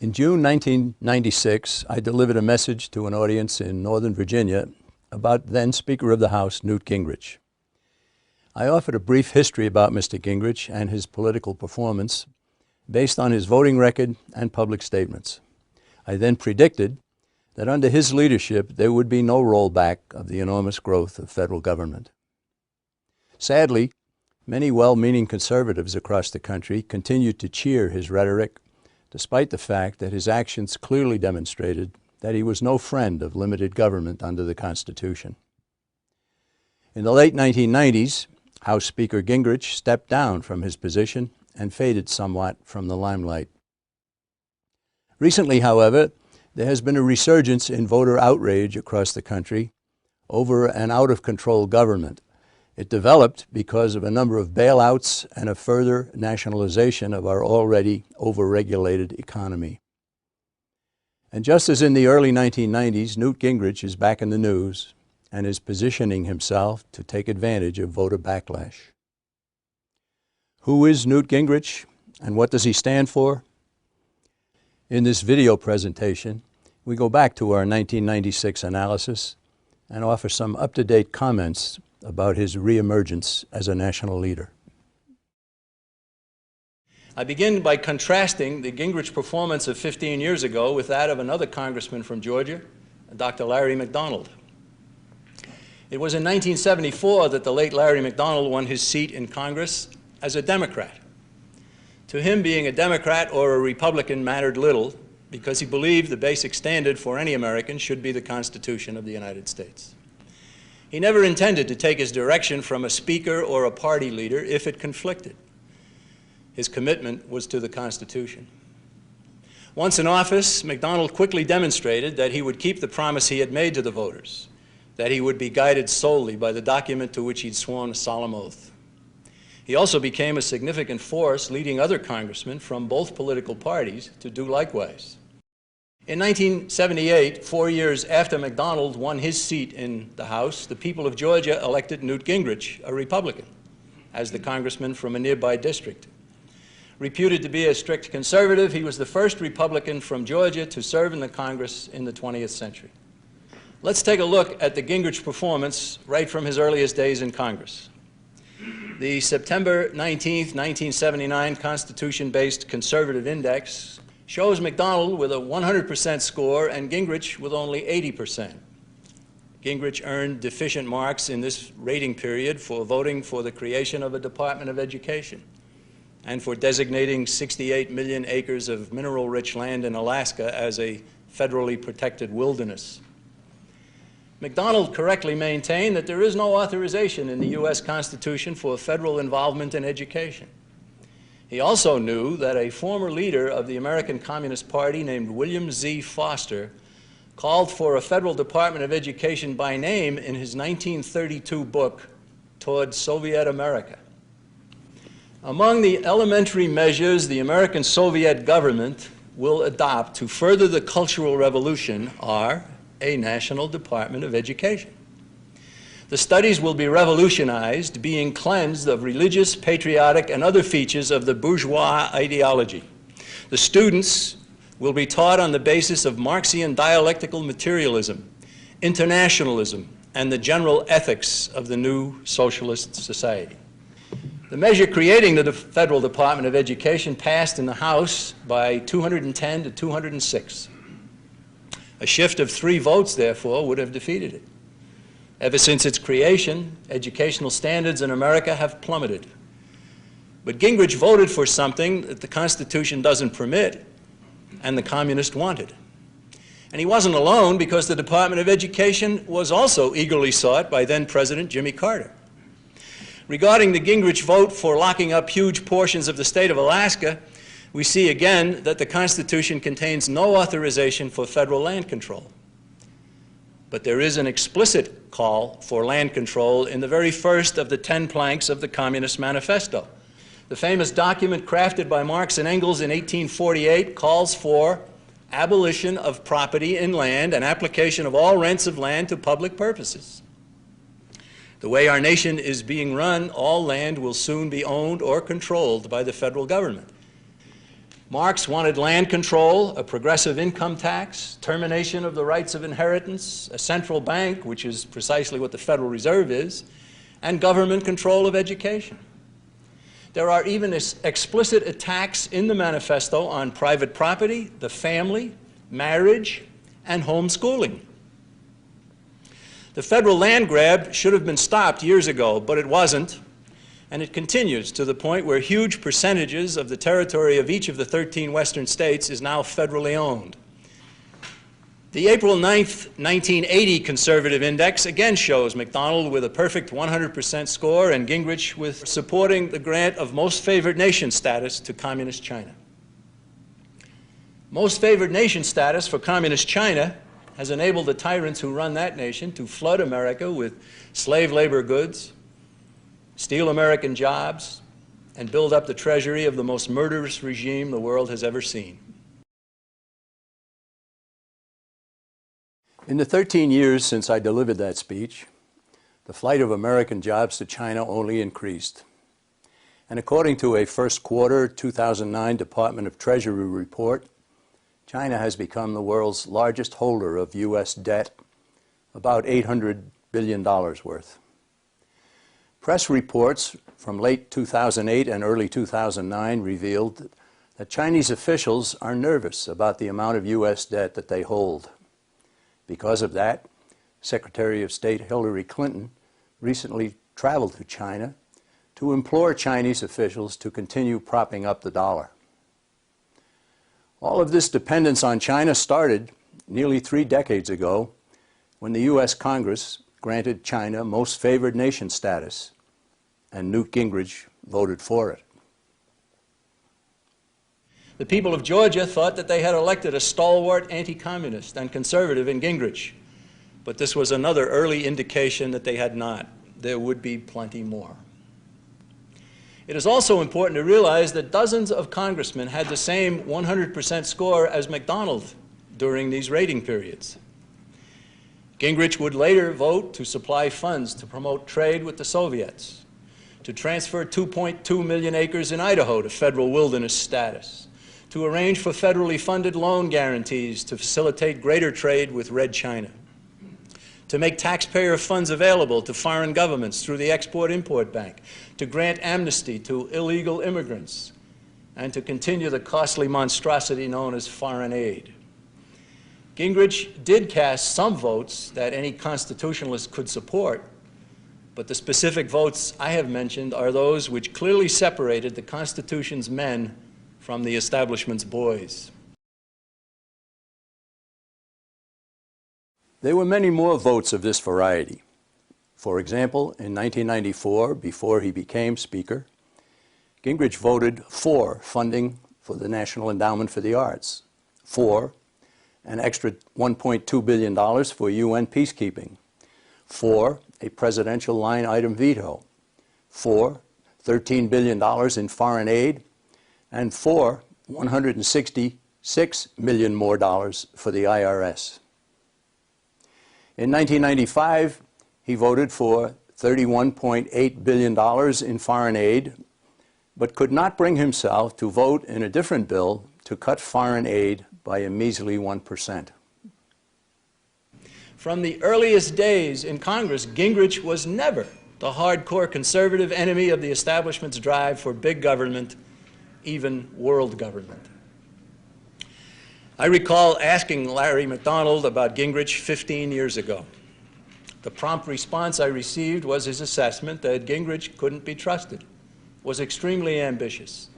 In June 1996, I delivered a message to an audience in Northern Virginia about then Speaker of the House, Newt Gingrich. I offered a brief history about Mr. Gingrich and his political performance based on his voting record and public statements. I then predicted that under his leadership there would be no rollback of the enormous growth of federal government. Sadly, many well-meaning conservatives across the country continued to cheer his rhetoric, despite the fact that his actions clearly demonstrated that he was no friend of limited government under the Constitution. In the late 1990s, House Speaker Gingrich stepped down from his position and faded somewhat from the limelight. Recently, however, there has been a resurgence in voter outrage across the country over an out-of-control government. It developed because of a number of bailouts and a further nationalization of our already over-regulated economy. And just as in the early 1990s, Newt Gingrich is back in the news and is positioning himself to take advantage of voter backlash. Who is Newt Gingrich and what does he stand for? In this video presentation, we go back to our 1996 analysis and offer some up-to-date comments about his reemergence as a national leader. I begin by contrasting the Gingrich performance of 15 years ago with that of another congressman from Georgia, Dr. Larry McDonald. It was in 1974 that the late Larry McDonald won his seat in Congress as a Democrat. To him, being a Democrat or a Republican mattered little because he believed the basic standard for any American should be the Constitution of the United States. He never intended to take his direction from a speaker or a party leader if it conflicted. His commitment was to the Constitution. Once in office, McDonald quickly demonstrated that he would keep the promise he had made to the voters, that he would be guided solely by the document to which he'd sworn a solemn oath. He also became a significant force, leading other congressmen from both political parties to do likewise. In 1978, 4 years after McDonald won his seat in the House, the people of Georgia elected Newt Gingrich, a Republican, as the congressman from a nearby district. Reputed to be a strict conservative, he was the first Republican from Georgia to serve in the Congress in the 20th century. Let's take a look at the Gingrich performance right from his earliest days in Congress. The September 19, 1979 Constitution-based Conservative Index shows McDonald with a 100% score and Gingrich with only 80%. Gingrich earned deficient marks in this rating period for voting for the creation of a Department of Education and for designating 68 million acres of mineral-rich land in Alaska as a federally protected wilderness. McDonald correctly maintained that there is no authorization in the U.S. Constitution for federal involvement in education. He also knew that a former leader of the American Communist Party named William Z. Foster called for a federal Department of Education by name in his 1932 book, Toward Soviet America. Among the elementary measures the American Soviet government will adopt to further the Cultural Revolution are a National Department of Education. The studies will be revolutionized, being cleansed of religious, patriotic, and other features of the bourgeois ideology. The students will be taught on the basis of Marxian dialectical materialism, internationalism, and the general ethics of the new socialist society. The measure creating the Federal Department of Education passed in the House by 210 to 206. A shift of 3 votes, therefore, would have defeated it. Ever since its creation, educational standards in America have plummeted. But Gingrich voted for something that the Constitution doesn't permit and the communists wanted. And he wasn't alone, because the Department of Education was also eagerly sought by then-President Jimmy Carter. Regarding the Gingrich vote for locking up huge portions of the state of Alaska, we see again that the Constitution contains no authorization for federal land control. But there is an explicit call for land control in the very first of the 10 planks of the Communist Manifesto. The famous document crafted by Marx and Engels in 1848 calls for abolition of property in land and application of all rents of land to public purposes. The way our nation is being run, all land will soon be owned or controlled by the federal government. Marx wanted land control, a progressive income tax, termination of the rights of inheritance, a central bank, which is precisely what the Federal Reserve is, and government control of education. There are even explicit attacks in the manifesto on private property, the family, marriage, and homeschooling. The federal land grab should have been stopped years ago, but it wasn't, and it continues to the point where huge percentages of the territory of each of the 13 western states is now federally owned. The April 9th, 1980 Conservative Index again shows McDonald with a perfect 100% score and Gingrich with supporting the grant of Most Favored Nation status to Communist China. Most Favored Nation status for Communist China has enabled the tyrants who run that nation to flood America with slave labor goods, steal American jobs, and build up the treasury of the most murderous regime the world has ever seen. In the 13 years since I delivered that speech, the flight of American jobs to China only increased. And according to a first quarter 2009 Department of Treasury report, China has become the world's largest holder of U.S. debt, about $800 billion worth. Press reports from late 2008 and early 2009 revealed that Chinese officials are nervous about the amount of U.S. debt that they hold. Because of that, Secretary of State Hillary Clinton recently traveled to China to implore Chinese officials to continue propping up the dollar. All of this dependence on China started nearly 3 decades ago when the U.S. Congress granted China Most Favored Nation status, and Newt Gingrich voted for it. The people of Georgia thought that they had elected a stalwart anti-communist and conservative in Gingrich, but this was another early indication that they had not. There would be plenty more. It is also important to realize that dozens of congressmen had the same 100% score as McDonald during these rating periods. Gingrich would later vote to supply funds to promote trade with the Soviets, to transfer 2.2 million acres in Idaho to federal wilderness status, to arrange for federally funded loan guarantees to facilitate greater trade with Red China, to make taxpayer funds available to foreign governments through the Export-Import Bank, to grant amnesty to illegal immigrants, and to continue the costly monstrosity known as foreign aid. Gingrich did cast some votes that any constitutionalist could support, but the specific votes I have mentioned are those which clearly separated the Constitution's men from the establishment's boys. There were many more votes of this variety. For example, in 1994, before he became Speaker, Gingrich voted for funding for the National Endowment for the Arts, for an extra $1.2 billion for UN peacekeeping, for a presidential line item veto, for $13 billion in foreign aid, and for $166 million more for the IRS. In 1995, he voted for $31.8 billion in foreign aid, but could not bring himself to vote in a different bill to cut foreign aid by a measly 1%. From the earliest days in Congress, Gingrich was never the hardcore conservative enemy of the establishment's drive for big government, even world government. I recall asking Larry McDonald about Gingrich 15 years ago. The prompt response I received was his assessment that Gingrich couldn't be trusted, was extremely ambitious,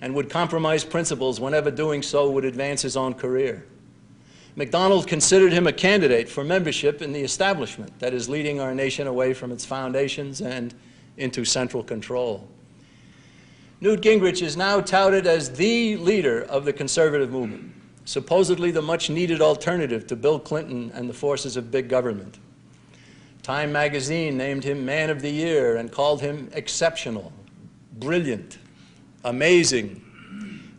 and would compromise principles whenever doing so would advance his own career. McDonald considered him a candidate for membership in the establishment that is leading our nation away from its foundations and into central control. Newt Gingrich is now touted as the leader of the conservative movement, supposedly the much-needed alternative to Bill Clinton and the forces of big government. Time magazine named him Man of the Year and called him exceptional, brilliant, amazing.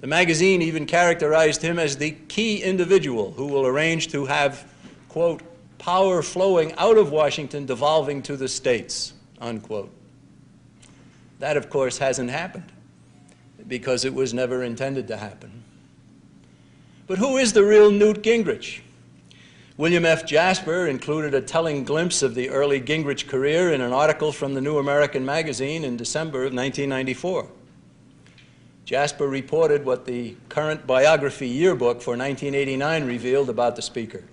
The magazine even characterized him as the key individual who will arrange to have, quote, power flowing out of Washington devolving to the states, unquote. That, of course, hasn't happened because it was never intended to happen. But who is the real Newt Gingrich? William F. Jasper included a telling glimpse of the early Gingrich career in an article from the New American Magazine in December of 1994. Jasper reported what the current biography yearbook for 1989 revealed about the speaker.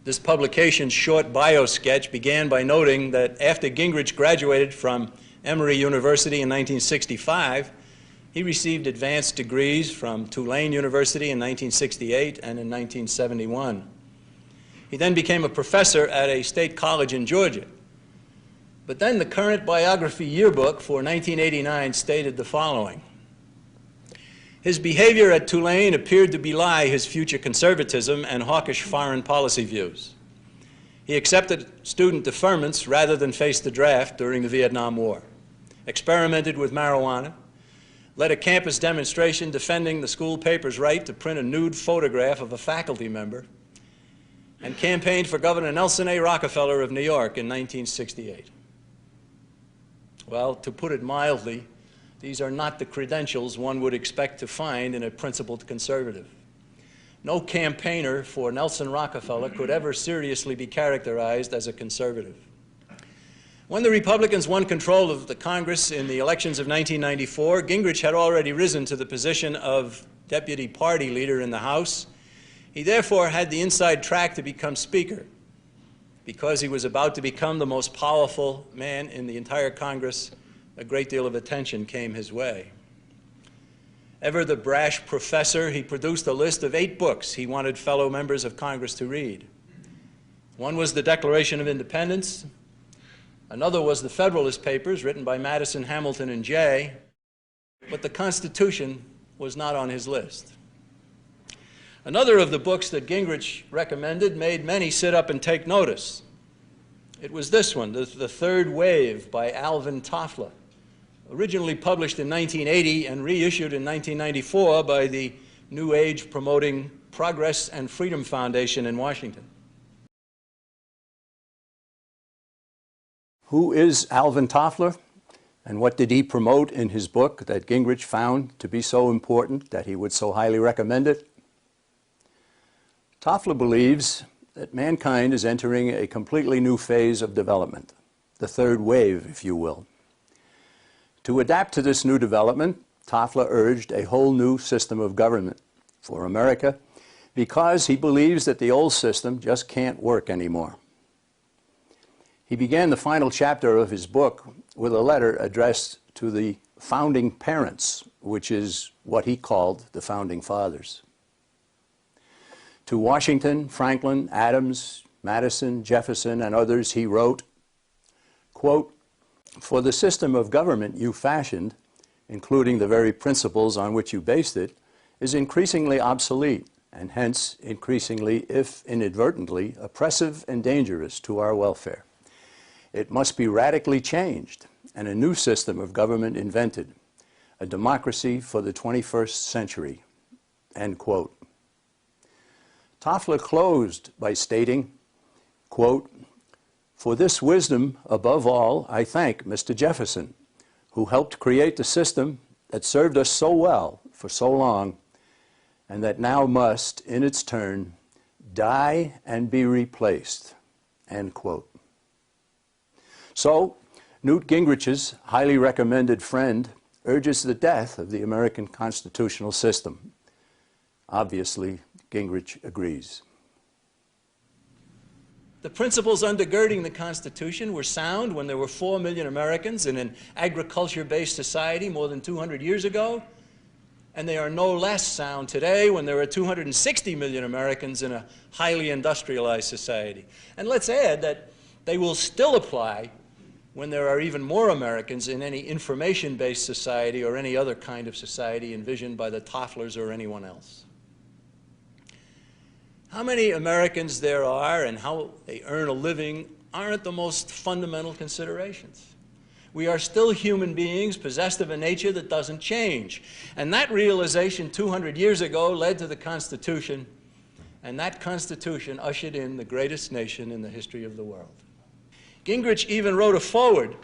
This publication's short bio sketch began by noting that after Gingrich graduated from Emory University in 1965, he received advanced degrees from Tulane University in 1968 and in 1971. He then became a professor at a state college in Georgia. But then the current biography yearbook for 1989 stated the following: his behavior at Tulane appeared to belie his future conservatism and hawkish foreign policy views. He accepted student deferments rather than face the draft during the Vietnam War, experimented with marijuana, led a campus demonstration defending the school paper's right to print a nude photograph of a faculty member, and campaigned for Governor Nelson A. Rockefeller of New York in 1968. Well, to put it mildly, these are not the credentials one would expect to find in a principled conservative. No campaigner for Nelson Rockefeller could ever seriously be characterized as a conservative. When the Republicans won control of the Congress in the elections of 1994, Gingrich had already risen to the position of deputy party leader in the House. He therefore had the inside track to become Speaker. Because he was about to become the most powerful man in the entire Congress, a great deal of attention came his way. Ever the brash professor, he produced a list of 8 books he wanted fellow members of Congress to read. One was the Declaration of Independence. Another was the Federalist Papers, written by Madison, Hamilton, and Jay. But the Constitution was not on his list. Another of the books that Gingrich recommended made many sit up and take notice. It was this one, The Third Wave by Alvin Toffler, originally published in 1980 and reissued in 1994 by the New Age Promoting Progress and Freedom Foundation in Washington. Who is Alvin Toffler, and what did he promote in his book that Gingrich found to be so important that he would so highly recommend it? Toffler believes that mankind is entering a completely new phase of development, the third wave, if you will. To adapt to this new development, Toffler urged a whole new system of government for America because he believes that the old system just can't work anymore. He began the final chapter of his book with a letter addressed to the founding parents, which is what he called the founding fathers. To Washington, Franklin, Adams, Madison, Jefferson, and others, he wrote, quote, "For the system of government you fashioned, including the very principles on which you based it, is increasingly obsolete and hence increasingly, if inadvertently, oppressive and dangerous to our welfare. It must be radically changed and a new system of government invented, a democracy for the 21st century," end quote. Toffler closed by stating, quote, "For this wisdom, above all, I thank Mr. Jefferson, who helped create the system that served us so well for so long, and that now must, in its turn, die and be replaced," end quote. So, Newt Gingrich's highly recommended friend urges the death of the American constitutional system. Obviously, Gingrich agrees. The principles undergirding the Constitution were sound when there were 4 million Americans in an agriculture-based society more than 200 years ago, and they are no less sound today when there are 260 million Americans in a highly industrialized society. And let's add that they will still apply when there are even more Americans in any information-based society or any other kind of society envisioned by the Tofflers or anyone else. How many Americans there are and how they earn a living aren't the most fundamental considerations. We are still human beings possessed of a nature that doesn't change. And that realization 200 years ago led to the Constitution, and that Constitution ushered in the greatest nation in the history of the world. Gingrich even wrote a foreword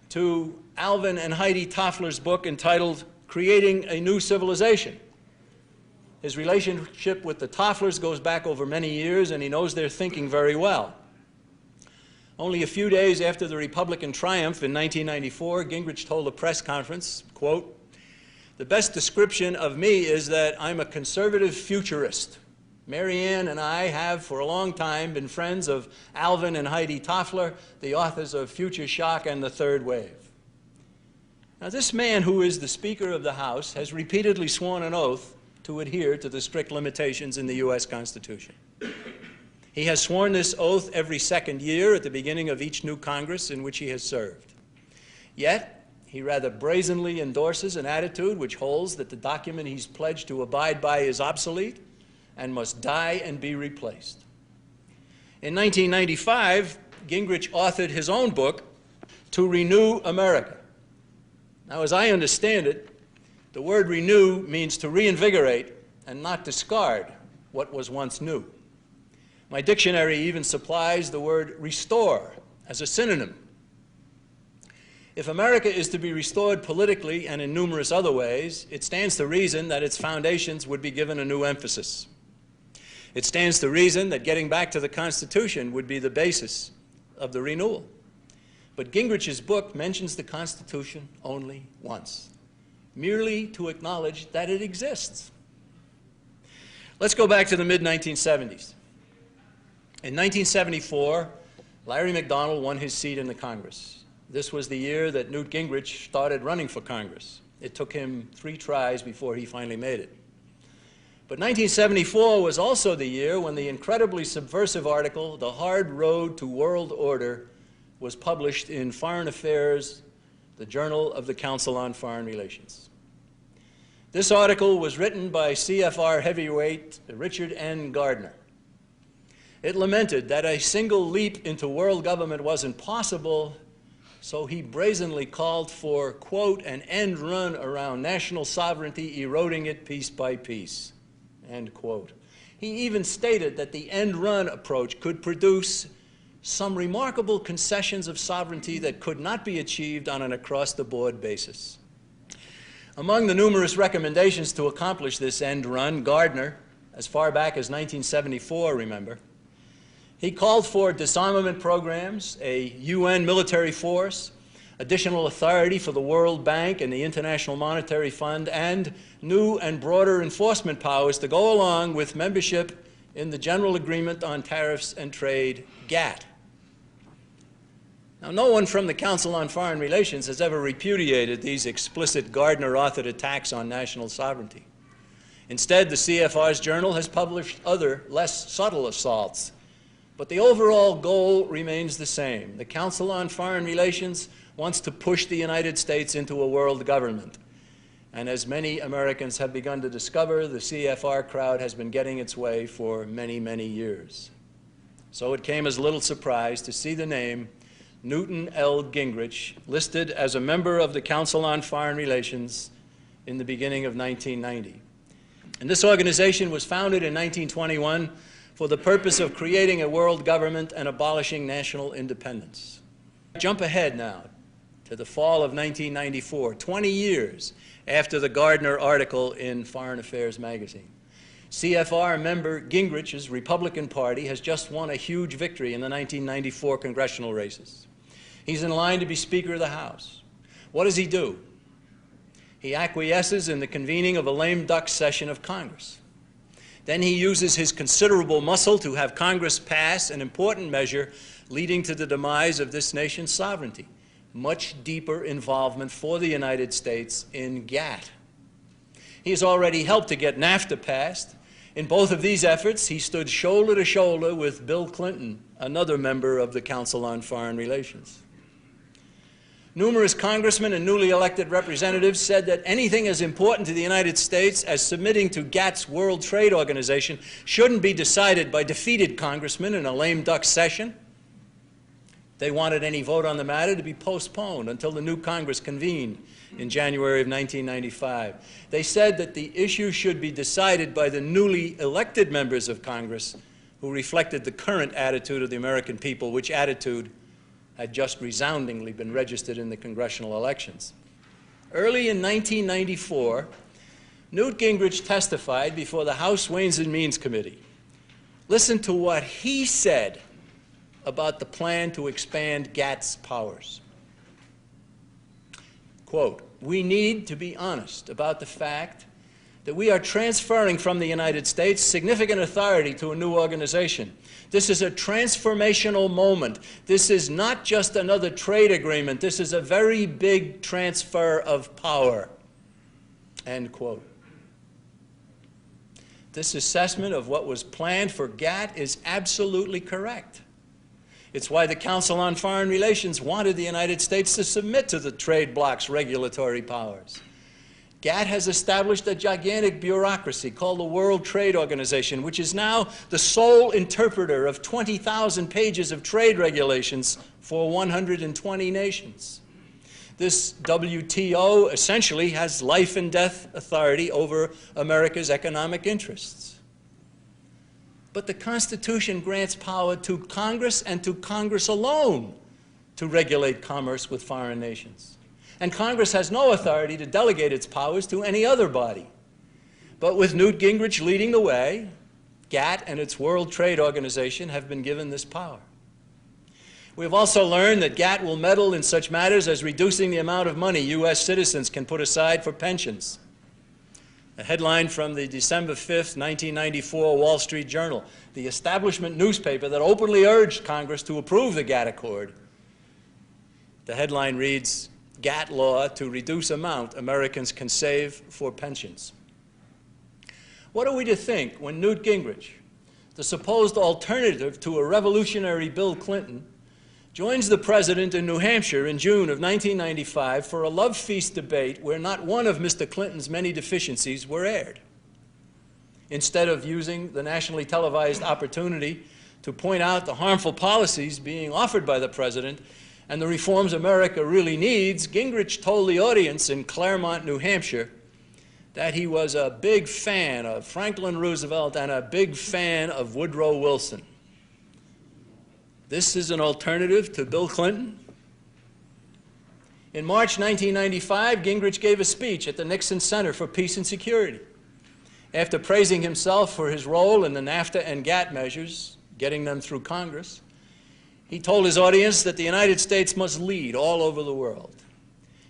to Alvin and Heidi Toffler's book entitled Creating a New Civilization. His relationship with the Tofflers goes back over many years, and he knows their thinking very well. Only a few days after the Republican triumph in 1994, Gingrich told a press conference, quote, "The best description of me is that I'm a conservative futurist. Mary Ann and I have for a long time been friends of Alvin and Heidi Toffler, the authors of Future Shock and the Third Wave." Now, this man, who is the Speaker of the House, has repeatedly sworn an oath to adhere to the strict limitations in the U.S. Constitution. He has sworn this oath every second year at the beginning of each new Congress in which he has served. Yet, he rather brazenly endorses an attitude which holds that the document he's pledged to abide by is obsolete and must die and be replaced. In 1995, Gingrich authored his own book, To Renew America. Now, as I understand it, the word renew means to reinvigorate and not discard what was once new. My dictionary even supplies the word restore as a synonym. If America is to be restored politically and in numerous other ways, it stands to reason that its foundations would be given a new emphasis. It stands to reason that getting back to the Constitution would be the basis of the renewal. But Gingrich's book mentions the Constitution only once, merely to acknowledge that it exists. Let's go back to the mid-1970s. In 1974, Larry McDonald won his seat in the Congress. This was the year that Newt Gingrich started running for Congress. It took him 3 tries before he finally made it. But 1974 was also the year when the incredibly subversive article, The Hard Road to World Order, was published in Foreign Affairs, the Journal of the Council on Foreign Relations. This article was written by CFR heavyweight Richard N. Gardner. It lamented that a single leap into world government wasn't possible, so he brazenly called for, quote, an end run around national sovereignty, eroding it piece by piece, end quote. He even stated that the end run approach could produce some remarkable concessions of sovereignty that could not be achieved on an across-the-board basis. Among the numerous recommendations to accomplish this end run, Gardner, as far back as 1974, remember, he called for disarmament programs, a UN military force, additional authority for the World Bank and the International Monetary Fund, and new and broader enforcement powers to go along with membership in the General Agreement on Tariffs and Trade, GATT. Now, no one from the Council on Foreign Relations has ever repudiated these explicit Gardner-authored attacks on national sovereignty. Instead, the CFR's journal has published other, less subtle assaults. But the overall goal remains the same. The Council on Foreign Relations wants to push the United States into a world government. And as many Americans have begun to discover, the CFR crowd has been getting its way for many, many years. So it came as little surprise to see the name Newton L. Gingrich listed as a member of the Council on Foreign Relations in the beginning of 1990. And this organization was founded in 1921 for the purpose of creating a world government and abolishing national independence. Jump ahead now to the fall of 1994, 20 years after the Gardner article in Foreign Affairs magazine. CFR member Gingrich's Republican Party has just won a huge victory in the 1994 congressional races. He's in line to be Speaker of the House. What does he do? He acquiesces in the convening of a lame duck session of Congress. Then he uses his considerable muscle to have Congress pass an important measure leading to the demise of this nation's sovereignty, much deeper involvement for the United States in GATT. He has already helped to get NAFTA passed. In both of these efforts, he stood shoulder to shoulder with Bill Clinton, another member of the Council on Foreign Relations. Numerous congressmen and newly elected representatives said that anything as important to the United States as submitting to GATT's World Trade Organization shouldn't be decided by defeated congressmen in a lame duck session. They wanted any vote on the matter to be postponed until the new Congress convened in January of 1995. They said that the issue should be decided by the newly elected members of Congress who reflected the current attitude of the American people, which attitude had just resoundingly been registered in the congressional elections. Early in 1994, Newt Gingrich testified before the House Ways and Means Committee. Listen to what he said about the plan to expand GATT's powers. Quote, "We need to be honest about the fact that we are transferring from the United States significant authority to a new organization. This is a transformational moment. This is not just another trade agreement. This is a very big transfer of power." End quote. This assessment of what was planned for GATT is absolutely correct. It's why the Council on Foreign Relations wanted the United States to submit to the trade bloc's regulatory powers. GATT has established a gigantic bureaucracy called the World Trade Organization, which is now the sole interpreter of 20,000 pages of trade regulations for 120 nations. This WTO essentially has life and death authority over America's economic interests. But the Constitution grants power to Congress and to Congress alone to regulate commerce with foreign nations. And Congress has no authority to delegate its powers to any other body. But with Newt Gingrich leading the way, GATT and its World Trade Organization have been given this power. We have also learned that GATT will meddle in such matters as reducing the amount of money U.S. citizens can put aside for pensions. A headline from the December 5th, 1994 Wall Street Journal, the establishment newspaper that openly urged Congress to approve the GATT Accord. The headline reads, "GATT law to reduce amount Americans can save for pensions." What are we to think when Newt Gingrich, the supposed alternative to a revolutionary Bill Clinton, joins the president in New Hampshire in June of 1995 for a love feast debate where not one of Mr. Clinton's many deficiencies were aired? Instead of using the nationally televised opportunity to point out the harmful policies being offered by the president and the reforms America really needs, Gingrich told the audience in Claremont, New Hampshire, that he was a big fan of Franklin Roosevelt and a big fan of Woodrow Wilson. This is an alternative to Bill Clinton? In March 1995, Gingrich gave a speech at the Nixon Center for Peace and Security. After praising himself for his role in the NAFTA and GATT measures, getting them through Congress, he told his audience that the United States must lead all over the world.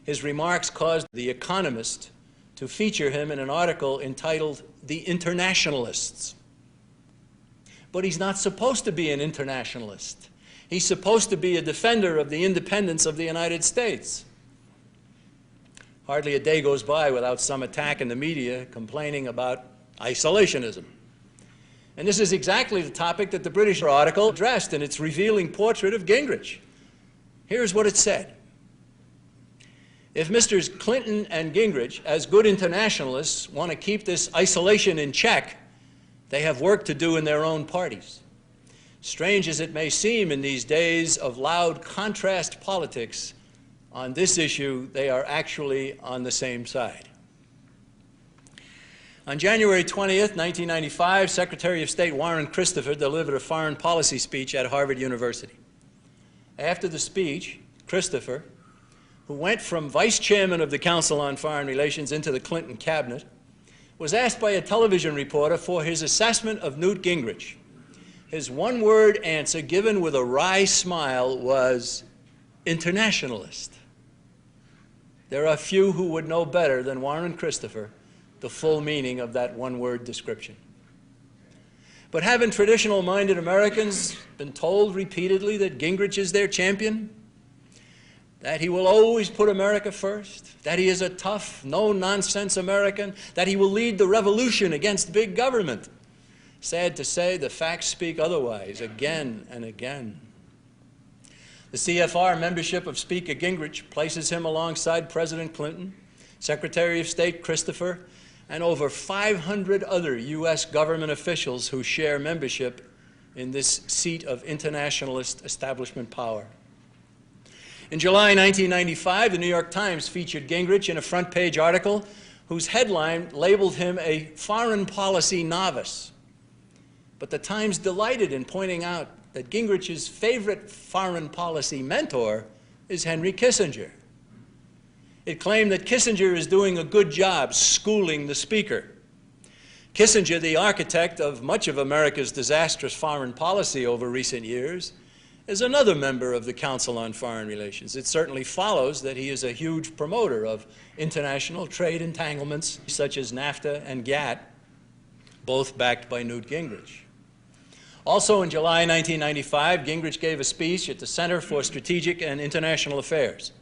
His remarks caused The Economist to feature him in an article entitled "The Internationalists." But he's not supposed to be an internationalist. He's supposed to be a defender of the independence of the United States. Hardly a day goes by without some attack in the media complaining about isolationism. And this is exactly the topic that the British article addressed in its revealing portrait of Gingrich. Here's what it said. If Mr. Clinton and Gingrich, as good internationalists, want to keep this isolation in check, they have work to do in their own parties. Strange as it may seem in these days of loud contrast politics, on this issue they are actually on the same side. On January 20th, 1995, Secretary of State Warren Christopher delivered a foreign policy speech at Harvard University. After the speech, Christopher, who went from vice chairman of the Council on Foreign Relations into the Clinton cabinet, was asked by a television reporter for his assessment of Newt Gingrich. His one-word answer, given with a wry smile, was internationalist. There are few who would know better than Warren Christopher the full meaning of that one-word description. But haven't traditional-minded Americans been told repeatedly that Gingrich is their champion? That he will always put America first? That he is a tough, no-nonsense American? That he will lead the revolution against big government? Sad to say, the facts speak otherwise again and again. The CFR membership of Speaker Gingrich places him alongside President Clinton, Secretary of State Christopher, and over 500 other U.S. government officials who share membership in this seat of internationalist establishment power. In July 1995, the New York Times featured Gingrich in a front-page article whose headline labeled him a foreign policy novice. But the Times delighted in pointing out that Gingrich's favorite foreign policy mentor is Henry Kissinger. It claimed that Kissinger is doing a good job schooling the speaker. Kissinger, the architect of much of America's disastrous foreign policy over recent years, is another member of the Council on Foreign Relations. It certainly follows that he is a huge promoter of international trade entanglements such as NAFTA and GATT, both backed by Newt Gingrich. Also in July 1995, Gingrich gave a speech at the Center for Strategic and International Affairs.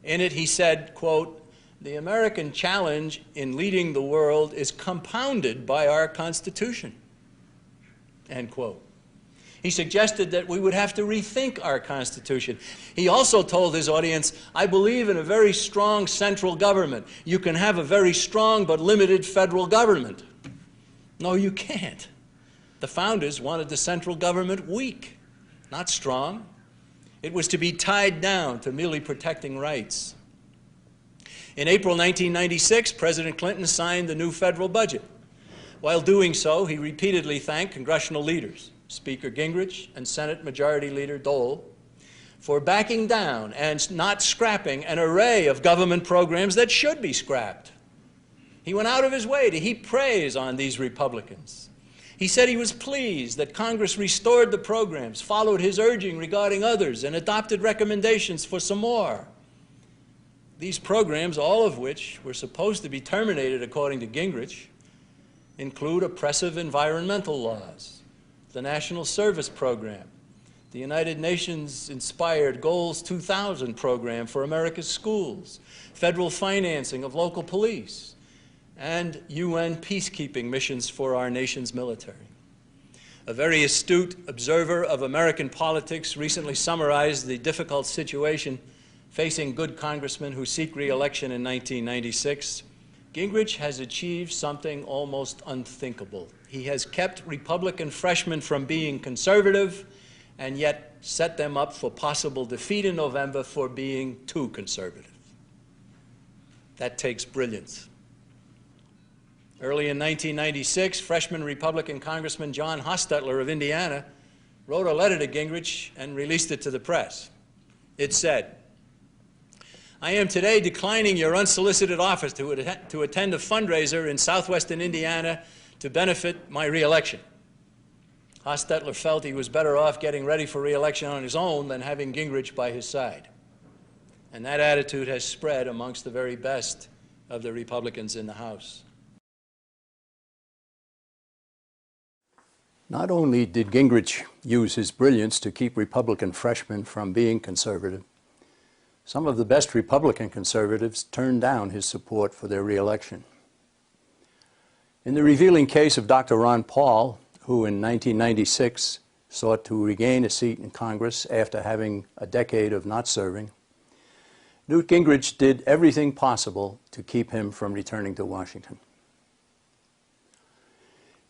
In it he said, quote, "The American challenge in leading the world is compounded by our Constitution," end quote. He suggested that we would have to rethink our Constitution. He also told his audience, "I believe in a very strong central government. You can have a very strong but limited federal government." No, you can't. The founders wanted the central government weak, not strong. It was to be tied down to merely protecting rights. In April 1996, President Clinton signed the new federal budget. While doing so, he repeatedly thanked congressional leaders, Speaker Gingrich and Senate Majority Leader Dole, for backing down and not scrapping an array of government programs that should be scrapped. He went out of his way to heap praise on these Republicans. He said he was pleased that Congress restored the programs, followed his urging regarding others, and adopted recommendations for some more. These programs, all of which were supposed to be terminated according to Gingrich, include oppressive environmental laws, the National Service Program, the United Nations-inspired Goals 2000 program for America's schools, federal financing of local police, and UN peacekeeping missions for our nation's military. A very astute observer of American politics recently summarized the difficult situation facing good congressmen who seek re-election in 1996. Gingrich has achieved something almost unthinkable. He has kept Republican freshmen from being conservative and yet set them up for possible defeat in November for being too conservative. That takes brilliance. Early in 1996, freshman Republican Congressman John Hostetler of Indiana wrote a letter to Gingrich and released it to the press. It said, "I am today declining your unsolicited offer to attend a fundraiser in southwestern Indiana to benefit my re-election." Hostetler felt he was better off getting ready for re-election on his own than having Gingrich by his side. And that attitude has spread amongst the very best of the Republicans in the House. Not only did Gingrich use his brilliance to keep Republican freshmen from being conservative, some of the best Republican conservatives turned down his support for their re-election. In the revealing case of Dr. Ron Paul, who in 1996 sought to regain a seat in Congress after having a decade of not serving, Newt Gingrich did everything possible to keep him from returning to Washington.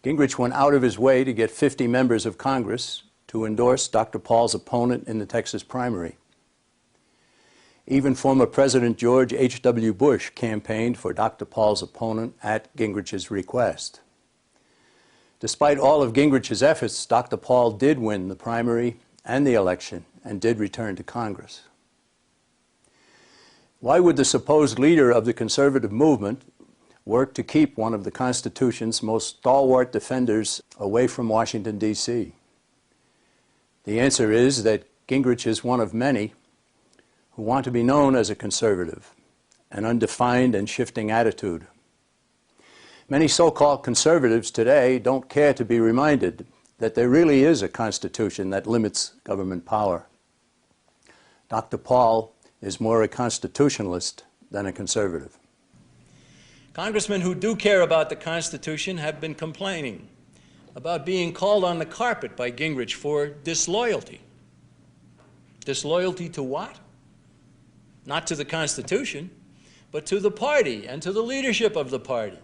Gingrich went out of his way to get 50 members of Congress to endorse Dr. Paul's opponent in the Texas primary. Even former President George H.W. Bush campaigned for Dr. Paul's opponent at Gingrich's request. Despite all of Gingrich's efforts, Dr. Paul did win the primary and the election and did return to Congress. Why would the supposed leader of the conservative movement work to keep one of the Constitution's most stalwart defenders away from Washington, D.C.? The answer is that Gingrich is one of many who want to be known as a conservative, an undefined and shifting attitude. Many so-called conservatives today don't care to be reminded that there really is a Constitution that limits government power. Dr. Paul is more a constitutionalist than a conservative. Congressmen who do care about the Constitution have been complaining about being called on the carpet by Gingrich for disloyalty. Disloyalty to what? Not to the Constitution, but to the party and to the leadership of the party.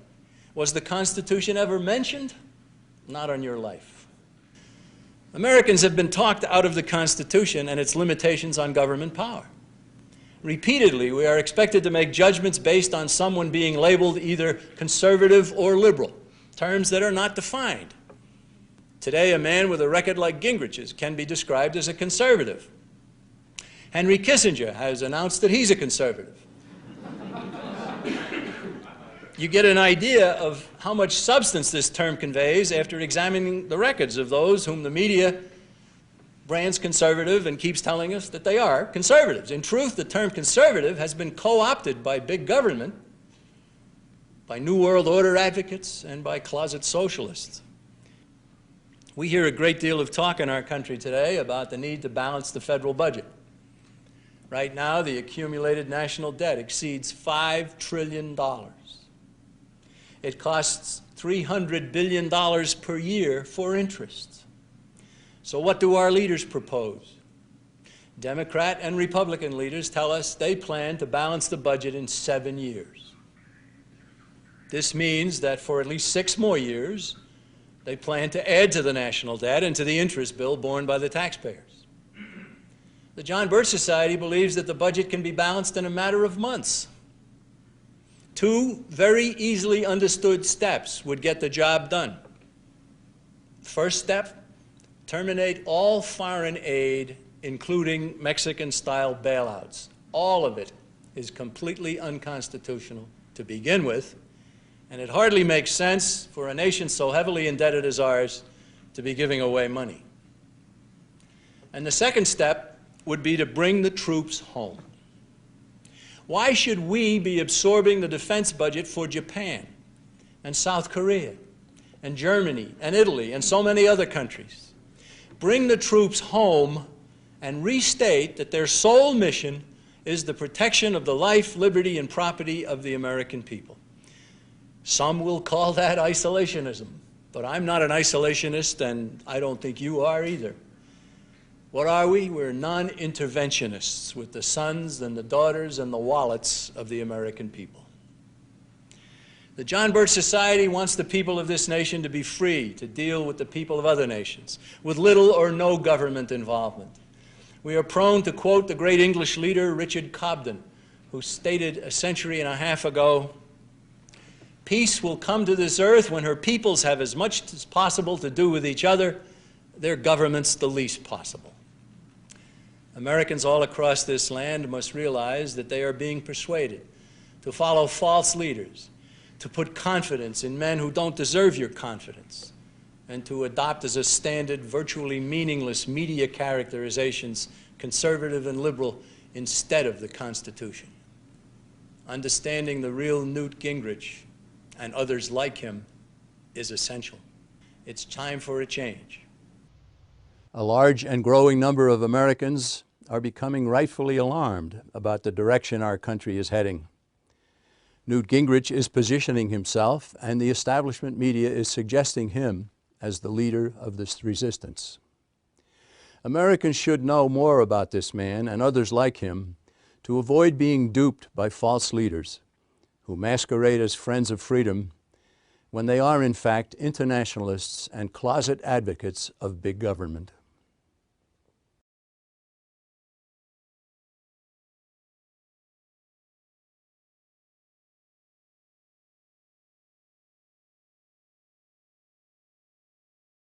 Was the Constitution ever mentioned? Not on your life. Americans have been talked out of the Constitution and its limitations on government power. Repeatedly, we are expected to make judgments based on someone being labeled either conservative or liberal, terms that are not defined. Today, a man with a record like Gingrich's can be described as a conservative. Henry Kissinger has announced that he's a conservative. you get an idea of how much substance this term conveys after examining the records of those whom the media brands conservative and keeps telling us that they are conservatives. In truth, the term conservative has been co-opted by big government, by New World Order advocates, and by closet socialists. We hear a great deal of talk in our country today about the need to balance the federal budget. Right now, the accumulated national debt exceeds $5 trillion. It costs $300 billion per year for interest. So what do our leaders propose? Democrat and Republican leaders tell us they plan to balance the budget in 7 years. This means that for at least 6 more years, they plan to add to the national debt and to the interest bill borne by the taxpayers. The John Birch Society believes that the budget can be balanced in a matter of months. 2 very easily understood steps would get the job done. First step, terminate all foreign aid, including Mexican-style bailouts. All of it is completely unconstitutional to begin with, and it hardly makes sense for a nation so heavily indebted as ours to be giving away money. And the second step would be to bring the troops home. Why should we be absorbing the defense budget for Japan and South Korea and Germany and Italy and so many other countries? Bring the troops home and restate that their sole mission is the protection of the life, liberty, and property of the American people. Some will call that isolationism, but I'm not an isolationist, and I don't think you are either. What are we? We're non-interventionists with the sons and the daughters and the wallets of the American people. The John Birch Society wants the people of this nation to be free to deal with the people of other nations, with little or no government involvement. We are prone to quote the great English leader Richard Cobden, who stated a century and a half ago, "Peace will come to this earth when her peoples have as much as possible to do with each other, their governments the least possible." Americans all across this land must realize that they are being persuaded to follow false leaders, to put confidence in men who don't deserve your confidence, and to adopt as a standard virtually meaningless media characterizations, conservative and liberal, instead of the Constitution. Understanding the real Newt Gingrich and others like him is essential. It's time for a change. A large and growing number of Americans are becoming rightfully alarmed about the direction our country is heading. Newt Gingrich is positioning himself, and the establishment media is suggesting him as the leader of this resistance. Americans should know more about this man and others like him to avoid being duped by false leaders who masquerade as friends of freedom when they are in fact internationalists and closet advocates of big government.